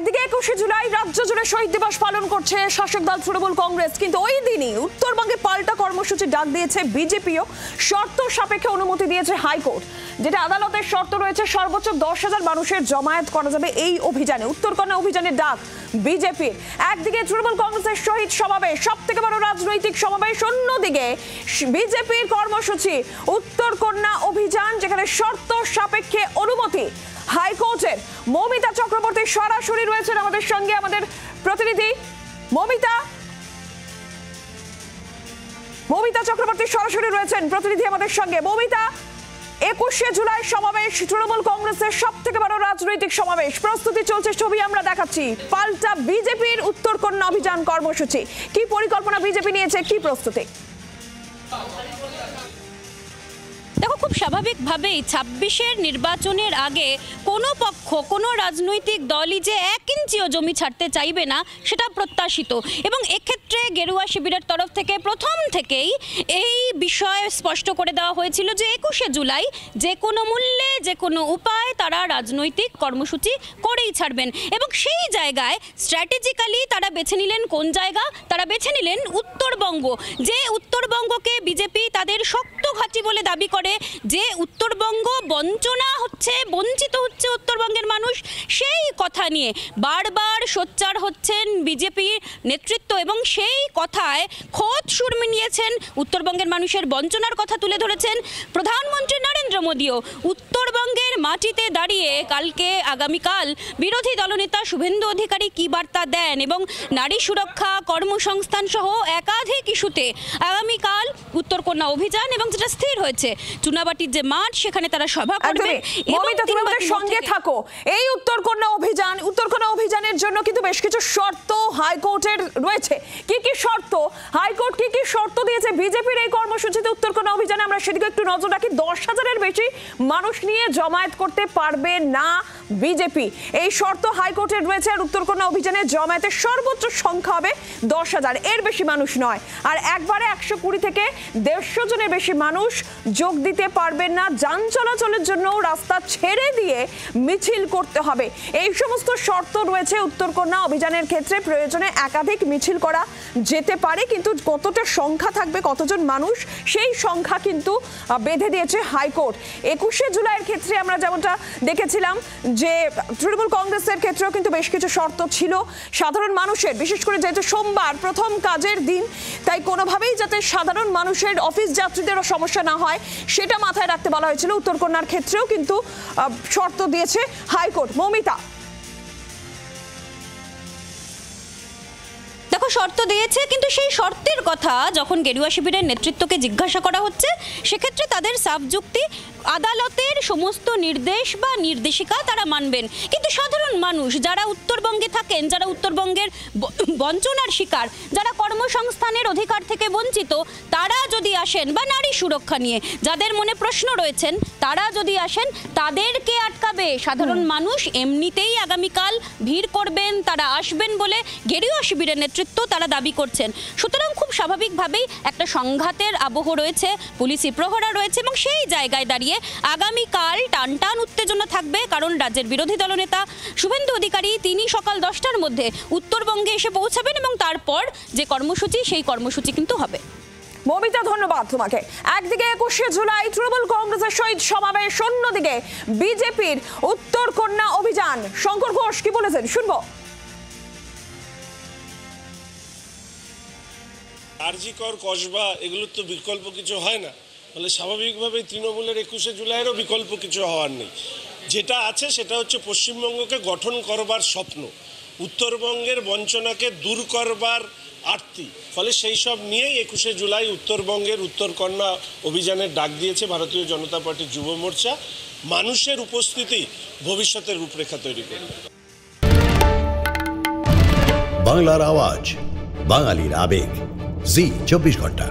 একদিকে 21শে জুলাই রাজ্য জুড়ে শহীদ দিবস পালন করছে শাসক দল তৃণমূল কংগ্রেস, কিন্তু ওই দিনই উত্তরবঙ্গে পাল্টা কর্মসূচি ডাক দিয়েছে বিজেপিও। শর্ত সাপেক্ষে অনুমতি দিয়েছে হাইকোর্ট, যেটা আদালতের শর্ত রয়েছে সর্বোচ্চ 10,000 মানুষের জমায়েত করা যাবে এই অভিযানে। উত্তরকন্যা অভিযানের ডাক বিজেপির। একদিকে তৃণমূল কংগ্রেসের শহীদ সমাবেশ, সব থেকে বড় রাজনৈতিক সমাবেশ, অন্যদিকে বিজেপির কর্মসূচি উত্তরকন্যা অভিযান, যেখানে শর্ত সাপেক্ষে অনুমতি হাইকোর্টের। মৌমিতা চক্রবর্তী সরাসরি রয়েছেন আমাদের সঙ্গে, আমাদের প্রতিনিধি মৌমিতা চক্রবর্তী সরাসরি রয়েছেন প্রতিনিধি আমাদের সঙ্গে। মৌমিতা, 21শে জুলাই সমাবেশ, তৃণমূল কংগ্রেসের সব থেকে বড় রাজনৈতিক সমাবেশ, প্রস্তুতি চলছে, ছবি আমরা দেখাচ্ছি। পাল্টা বিজেপির উত্তরকন্যা অভিযান কর্মসূচি, কি পরিকল্পনা বিজেপি নিয়েছে, কি প্রস্তুতি? দেখো, খুব স্বাভাবিকভাবেই 26-এর নির্বাচনের আগে কোনো পক্ষ, কোনো রাজনৈতিক দলই যে 1 ইঞ্চিও জমি ছাড়তে চাইবে না সেটা প্রত্যাশিত, এবং এক্ষেত্রে গেরুয়া শিবিরের তরফ থেকে প্রথম থেকেই এই বিষয় স্পষ্ট করে দেওয়া হয়েছিল যে 21শে জুলাই যে কোনো মূল্যে, যে কোনো উপায় তারা রাজনৈতিক কর্মসূচি করেই ছাড়বেন। এবং সেই জায়গায় স্ট্র্যাটেজিক্যালি তারা বেছে নিলেন কোন জায়গা? তারা বেছে নিলেন উত্তরবঙ্গ। যে উত্তরবঙ্গকে বিজেপি তাদের শক্ত ঘাঁটি বলে দাবি করে, যে উত্তরবঙ্গ বঞ্চনা হচ্ছে, বঞ্চিত হচ্ছে উত্তরবঙ্গের মানুষ, সেই কথা নিয়ে বারবার সোচ্চার হচ্ছেন বিজেপির নেতৃত্ব, এবং সেই কথায় খোদ সুর মিলিয়েছেন, উত্তরবঙ্গের মানুষের বঞ্চনার কথা তুলে ধরেছেন প্রধানমন্ত্রী নরেন্দ্র মোদীও। উত্তরবঙ্গের মাটিতে দাঁড়িয়ে কালকে, আগামীকাল বিরোধী দলনেতা শুভেন্দু অধিকারী কি বার্তা দেন, এবং নারী সুরক্ষা, কর্মসংস্থান সহ একাধিক ইস্যুতে আগামীকাল উত্তরকন্যা অভিযান, এবং যেটা স্থির হয়েছে চুনাবাটির যে মাঠ, সেখানে তারা সভা করবে। সঙ্গে থাকো। এই উত্তরকন্যা অভিযানের জন্য কিন্তু বেশ কিছু শর্ত হাইকোর্টের রয়েছে। কি কি শর্ত? হাইকোর্ট কি কি শর্ত দিয়েছে বিজেপির এই কর্মসূচিতে উত্তরকন্যা অভিযানে? আমরা সেদিকে একটু নজর রাখি। 10,000-এর বেশি মানুষ নিয়ে জমায়েত করতে পারবে না বিজেপি, এই শর্ত হাইকোর্টের রয়েছে। আর উত্তরকন্যা অভিযানে জমায়েতের সর্বোচ্চ সংখ্যা হবে 10,000, এর বেশি মানুষ নয়। আর একবারে 120 থেকে 150 জনের বেশি মানুষ যোগ দিতে পারবেন না। যান চলাচলের জন্য রাস্তা ছেড়ে দিয়ে মিছিল করতে হবে। এই সমস্ত শর্ত রয়েছে উত্তরকন্যা অভিযানের ক্ষেত্রে। প্রয়োজনে একাধিক মিছিল করা যেতে পারে, কিন্তু কতটা সংখ্যা থাকবে, কতজন মানুষ, সেই সংখ্যা কিন্তু বেঁধে দিয়েছে হাইকোর্ট। 21শে জুলাইয়ের ক্ষেত্রে আমরা যেমনটা দেখেছিলাম যে তৃণমূল কংগ্রেসের ক্ষেত্রেও কিন্তু বেশ কিছু শর্ত ছিল সাধারণ মানুষের, বিশেষ করে যেহেতু সোমবার প্রথম কাজের দিন, তাই কোনোভাবেই যাতে সাধারণ মানুষের, অফিস যাত্রীদেরও সমস্যা না হয় সেটা মাথায় রাখতে বলা হয়েছিল। উত্তরকন্যার ক্ষেত্রেও কিন্তু শর্ত দিয়েছে হাইকোর্ট। মৌমিতা, দেখো, শর্ত দিয়েছে, কিন্তু সেই শর্তের কথা যখন গেরুয়া শিবিরের নেতৃত্বকে জিজ্ঞাসা করা হচ্ছে, সেক্ষেত্রে তাদের সাফ যুক্তি, আদালতের সমস্ত নির্দেশ বা নির্দেশিকা তারা মানবেন, কিন্তু সাধারণ মানুষ যারা উত্তরবঙ্গে থাকেন, যারা উত্তরবঙ্গের বঞ্চনার শিকার, যারা কর্মসংস্থানের অধিকার থেকে বঞ্চিত, তারা যদি আসেন, বা নারী সুরক্ষা নিয়ে যাদের মনে প্রশ্ন রয়েছেন, তারা যদি আসেন, তাদেরকে আটকাবে সাধারণ মানুষ। এমনিতেই আগামীকাল ভিড় করবেন, তারা আসবেন বলে গেরুয়া শিবিরের নেতৃত্ব তারা দাবি করছেন। সুতরাং খুব স্বাভাবিকভাবেই একটা সংঘাতের আবহ রয়েছে, পুলিশি প্রহরা রয়েছে, এবং সেই জায়গায় দাঁড়িয়ে আগামীকাল টানটান উত্তেজনা থাকবে, কারণ রাজ্যের বিরোধী দলনেতা শুভেন্দু অধিকারী তিনি সকাল 10টার মধ্যে উত্তরবঙ্গে এসে পৌঁছাবেন, এবং তারপর যে কর্মসূচি, সেই কর্মসূচি কিন্তু হবে। মৌমিতা, ধন্যবাদ তোমাকে। একদিকে 21শে জুলাই তৃণমূল কংগ্রেসের শহীদ সমাবেশ, অন্যদিকে বিজেপির উত্তরকন্যা অভিযান। শঙ্কর ঘোষ কি বলেছেন, শুনবো। আরজিকর, কসবা, এগুলোর তো বিকল্প কিছু হয় না, ফলে স্বাভাবিকভাবেই তৃণমূলের 21শে জুলাইয়েরও বিকল্প কিছু হওয়ার নেই। যেটা আছে সেটা হচ্ছে পশ্চিমবঙ্গকে গঠন করবার স্বপ্ন, উত্তরবঙ্গের বঞ্চনাকে দূর করবার আরতি। ফলে সেই সব নিয়েই 21শে জুলাই উত্তরবঙ্গের উত্তরকন্যা অভিযানের ডাক দিয়েছে ভারতীয় জনতা পার্টির যুব মোর্চা। মানুষের উপস্থিতি ভবিষ্যতের রূপরেখা তৈরি করবে। বাংলার আওয়াজ, বাঙালির আবেগ, জি 24 ঘন্টা।